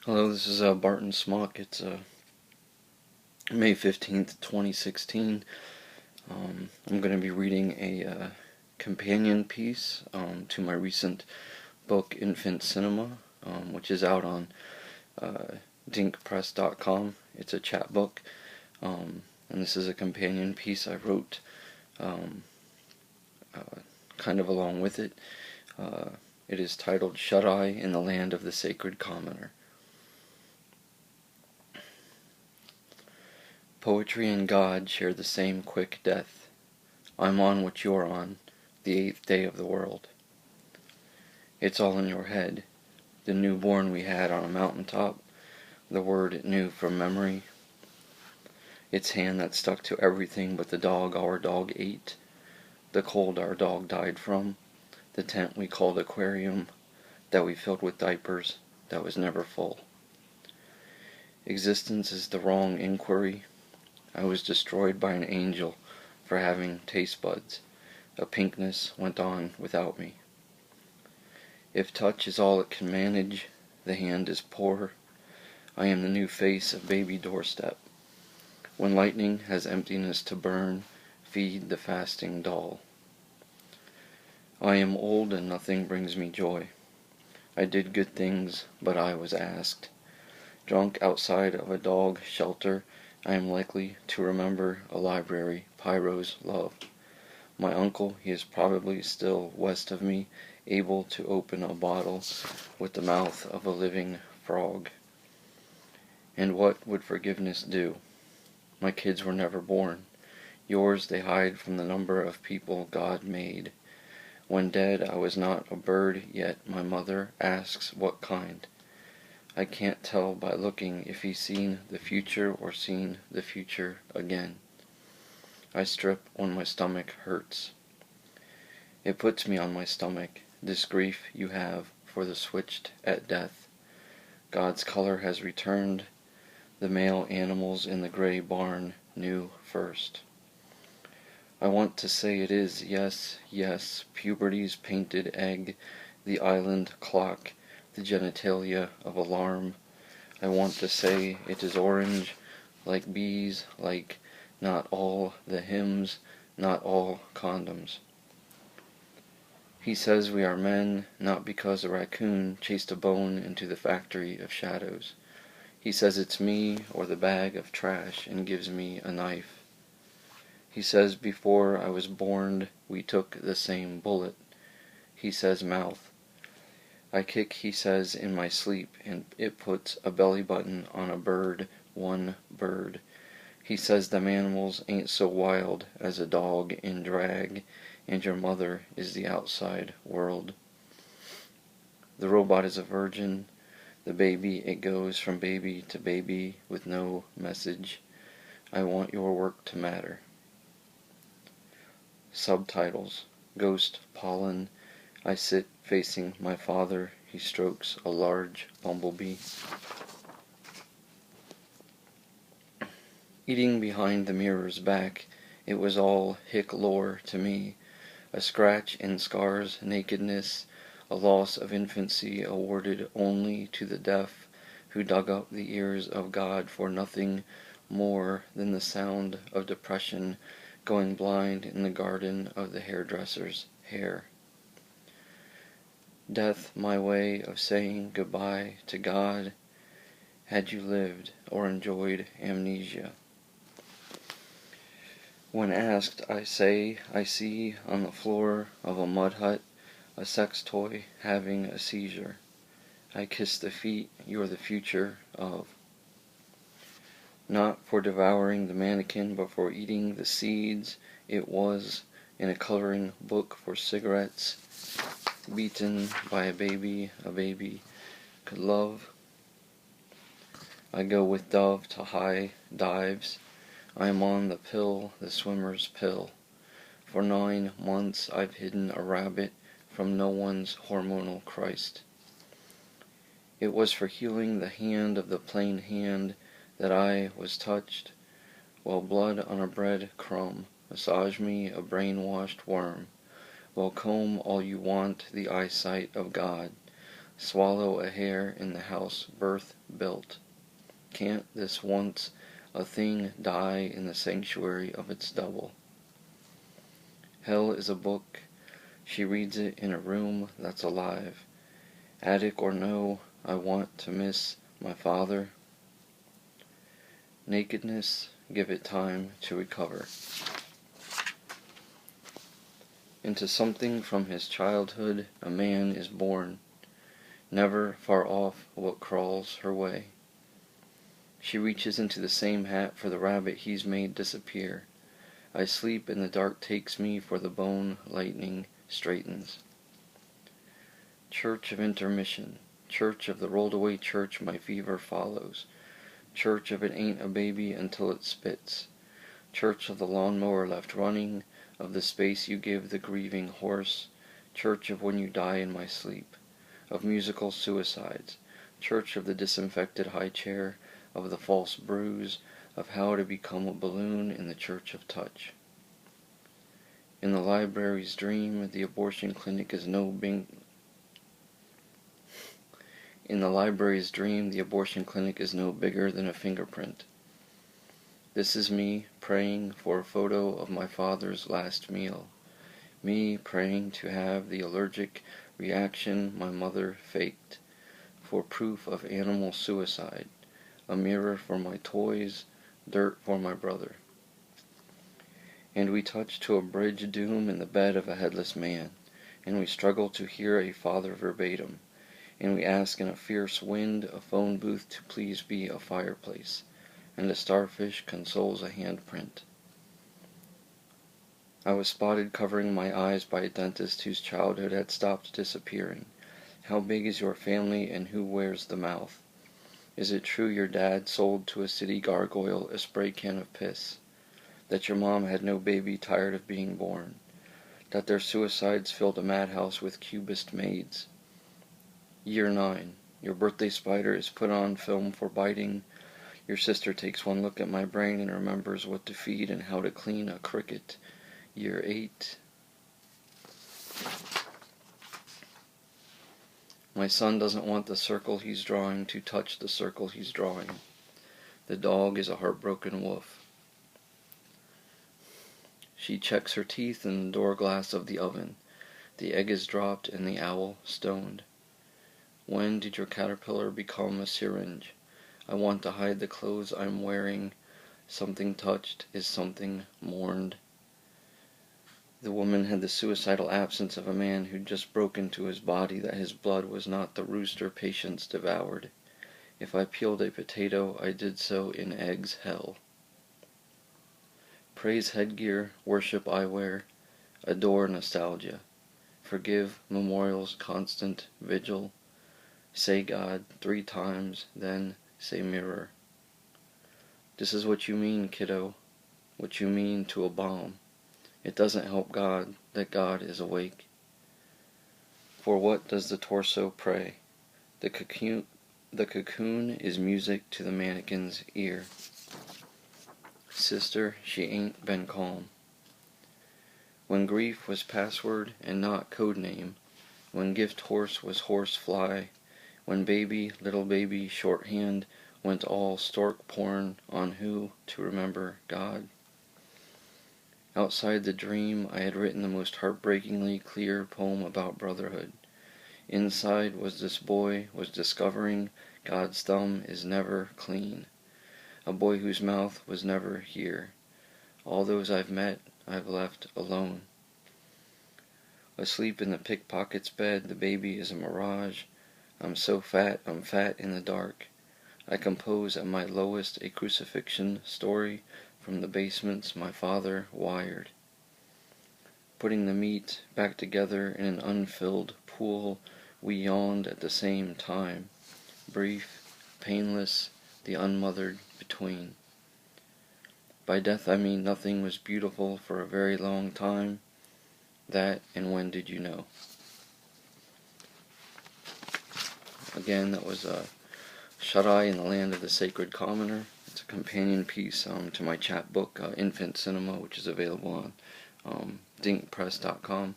Hello, this is Barton Smock. It's May 15th, 2016. I'm going to be reading a companion piece to my recent book, Infant Cinema, which is out on dinkpress.com. It's a chapbook, and this is a companion piece I wrote kind of along with it. It is titled Shuteye in the Land of the Sacred Commoner. Poetry and God share the same quick death. I'm on what you're on, the 8th day of the world. It's all in your head, the newborn we had on a mountaintop, the word it knew from memory. Its hand that stuck to everything but the dog our dog ate, the cold our dog died from, the tent we called aquarium, that we filled with diapers, that was never full. Existence is the wrong inquiry. I was destroyed by an angel for having taste buds. A pinkness went on without me. If touch is all it can manage, the hand is poor. I am the new face of baby doorstep. When lightning has emptiness to burn, feed the fasting doll. I am old and nothing brings me joy. I did good things, but I was asked. Drunk outside of a dog shelter, I am likely to remember a library Pyro's love. My uncle, he is probably still west of me, able to open a bottle with the mouth of a living frog. And what would forgiveness do? My kids were never born. Yours they hide from the number of people God made. When dead I was not a bird, yet my mother asks what kind. I can't tell by looking if he's seen the future or seen the future again. I strip when my stomach hurts. It puts me on my stomach, this grief you have for the switched at death. God's color has returned. The male animals in the gray barn knew first. I want to say it is, yes, yes, puberty's painted egg, the island clock, the genitalia of alarm. I want to say it is orange, like bees, like not all the hymns, not all condoms. He says we are men, not because a raccoon chased a bone into the factory of shadows. He says it's me or the bag of trash and gives me a knife. He says before I was born we took the same bullet. He says mouth. I kick, he says, in my sleep, and it puts a belly button on a bird, one bird. He says them animals ain't so wild as a dog in drag, and your mother is the outside world. The robot is a virgin. The baby, it goes from baby to baby with no message. I want your work to matter. Subtitles. Ghost pollen. I sit facing my father. He strokes a large bumblebee. Eating behind the mirror's back, it was all hick lore to me. A scratch and scars, nakedness, a loss of infancy awarded only to the deaf who dug up the ears of God for nothing more than the sound of depression going blind in the garden of the hairdresser's hair. Death, my way of saying goodbye to God, had you lived or enjoyed amnesia. When asked, I say I see on the floor of a mud hut a sex toy having a seizure. I kiss the feet you're the future of. Not for devouring the mannequin, but for eating the seeds it was in a coloring book for cigarettes. Beaten by a baby could love. I go with Dove to high dives. I am on the pill, the swimmer's pill. For 9 months I've hidden a rabbit from no one's hormonal Christ. It was for healing the hand of the plain hand that I was touched, while blood on a bread crumb massage me a brainwashed worm. Well, comb all you want the eyesight of God. swallow a hair in the house birth built. Can't this once a thing die in the sanctuary of its double? Hell is a book, she reads it in a room that's alive. Attic or no, I want to miss my father. Nakedness, give it time to recover. Into something from his childhood a man is born, never far off what crawls her way. She reaches into the same hat for the rabbit he's made disappear. I sleep and the dark takes me for the bone lightning straightens. Church of intermission, church of the rolled away church my fever follows. Church of it ain't a baby until it spits. Church of the lawnmower left running, of the space you give the grieving horse. Church of when you die in my sleep, of musical suicides. Church of the disinfected high chair, of the false bruise, of how to become a balloon in the church of touch. In the library's dream, the abortion clinic is no In the library's dream, the abortion clinic is no bigger than a fingerprint. This is me praying for a photo of my father's last meal. Me praying to have the allergic reaction my mother faked. For proof of animal suicide. A mirror for my toys, dirt for my brother. And we touch to a bridge doom in the bed of a headless man, and we struggle to hear a father verbatim, and we ask in a fierce wind a phone booth to please be a fireplace, and a starfish consoles a handprint. I was spotted covering my eyes by a dentist whose childhood had stopped disappearing. How big is your family and who wears the mouth? Is it true your dad sold to a city gargoyle a spray can of piss? That your mom had no baby tired of being born? That their suicides filled a madhouse with cubist maids? Year 9. Your birthday spider is put on film for biting. Your sister takes one look at my brain and remembers what to feed and how to clean a cricket. Year 8. My son doesn't want the circle he's drawing to touch the circle he's drawing. The dog is a heartbroken wolf. She checks her teeth in the door glass of the oven. The egg is dropped and the owl stoned. When did your caterpillar become a syringe? I want to hide the clothes I'm wearing. Something touched is something mourned. The woman had the suicidal absence of a man who'd just broke into his body that his blood was not the rooster patients devoured. If I peeled a potato, I did so in egg's hell. Praise headgear, worship eyewear, adore nostalgia. Forgive memorial's constant vigil. Say God 3 times, then say mirror. This is what you mean, kiddo, what you mean to a bomb. It doesn't help God that God is awake. For what does the torso pray? The cocoon is music to the mannequin's ear. Sister, she ain't been calm. When grief was password and not code name, when gift horse was horse fly, when baby, little baby, shorthand, went all stork porn on who to remember God. Outside the dream, I had written the most heartbreakingly clear poem about brotherhood. Inside was this boy was discovering God's thumb is never clean. A boy whose mouth was never here. All those I've met, I've left alone. Asleep in the pickpocket's bed, the baby is a mirage. I'm so fat, I'm fat in the dark. I compose at my lowest a crucifixion story from the basements my father wired. Putting the meat back together in an unfilled pool, we yawned at the same time. Brief, painless, the unmothered between. By death I mean nothing was beautiful for a very long time. That and when did you know? Again, that was Shuteye in the Land of the Sacred Commoner. It's a companion piece to my chapbook, Infant Cinema, which is available on dinkpress.com.